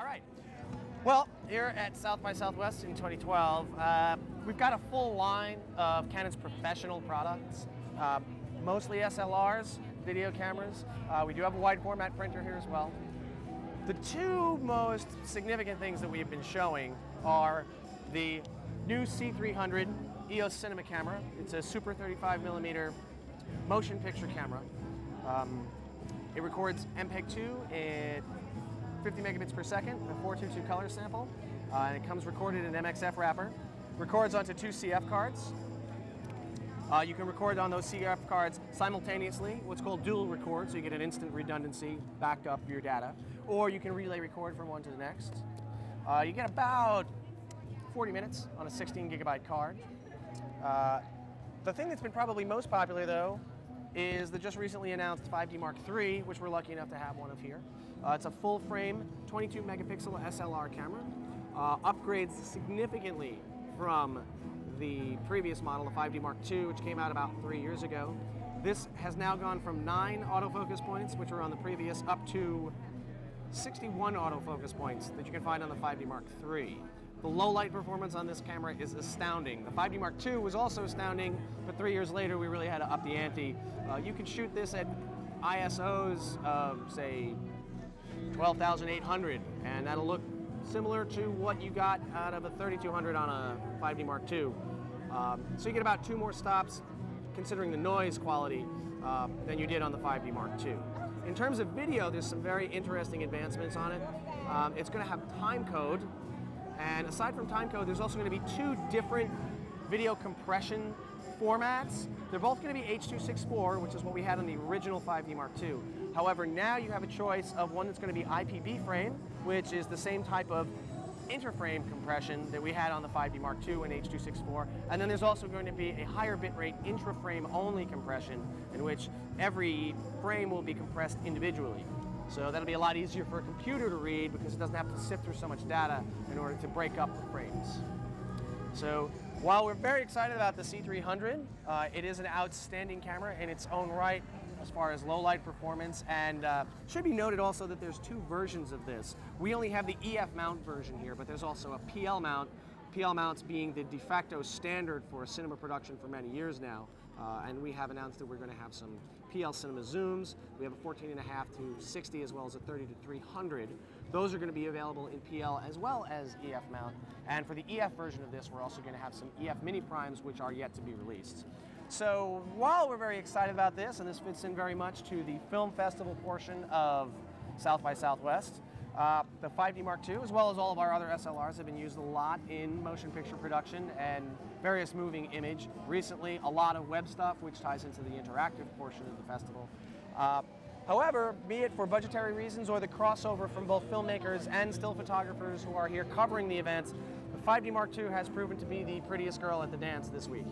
All right. Well, here at South by Southwest in 2012, we've got a full line of Canon's professional products, mostly SLRs, video cameras. We do have a wide format printer here as well. The two most significant things that we've been showing are the new C300 EOS cinema camera. It's a super 35mm motion picture camera. It records MPEG-2 at 50 megabits per second, a 422 color sample, and it comes recorded in MXF wrapper. Records onto two CF cards. You can record on those CF cards simultaneously, what's called dual record, so you get an instant redundancy, backed up your data, or you can relay record from one to the next. You get about 40 minutes on a 16 gigabyte card. The thing that's been probably most popular though is the just recently announced 5D Mark III, which we're lucky enough to have one of here. It's a full frame 22 megapixel SLR camera. Upgrades significantly from the previous model, the 5D Mark II, which came out about 3 years ago. This has now gone from 9 autofocus points, which were on the previous, up to 61 autofocus points that you can find on the 5D Mark III. The low light performance on this camera is astounding. The 5D Mark II was also astounding, but 3 years later we really had to up the ante. You can shoot this at ISOs of, say, 12,800, and that'll look similar to what you got out of a 3200 on a 5D Mark II. So you get about 2 more stops, considering the noise quality, than you did on the 5D Mark II. In terms of video, there's some very interesting advancements on it. It's going to have time code, and aside from time code, there's also going to be 2 different video compression formats. They're both going to be H.264, which is what we had on the original 5D Mark II. However, now you have a choice of one that's going to be IPB frame, which is the same type of interframe compression that we had on the 5D Mark II and H.264. And then there's also going to be a higher bitrate intraframe only compression, in which every frame will be compressed individually. So that'll be a lot easier for a computer to read because it doesn't have to sift through so much data in order to break up the frames. So while we're very excited about the C300, it is an outstanding camera in its own right as far as low light performance, and should be noted also that there's 2 versions of this. We only have the EF mount version here, but there's also a PL mount. PL mounts being the de facto standard for cinema production for many years now. And we have announced that we're going to have some PL cinema zooms. We have a 14.5 to 60 as well as a 30 to 300. Those are going to be available in PL as well as EF mount. And for the EF version of this, we're also going to have some EF mini primes which are yet to be released. So while we're very excited about this, and this fits in very much to the film festival portion of South by Southwest, the 5D Mark II, as well as all of our other SLRs, have been used a lot in motion picture production and various moving image. Recently, a lot of web stuff, which ties into the interactive portion of the festival. However, be it for budgetary reasons or the crossover from both filmmakers and still photographers who are here covering the events, the 5D Mark II has proven to be the prettiest girl at the dance this week.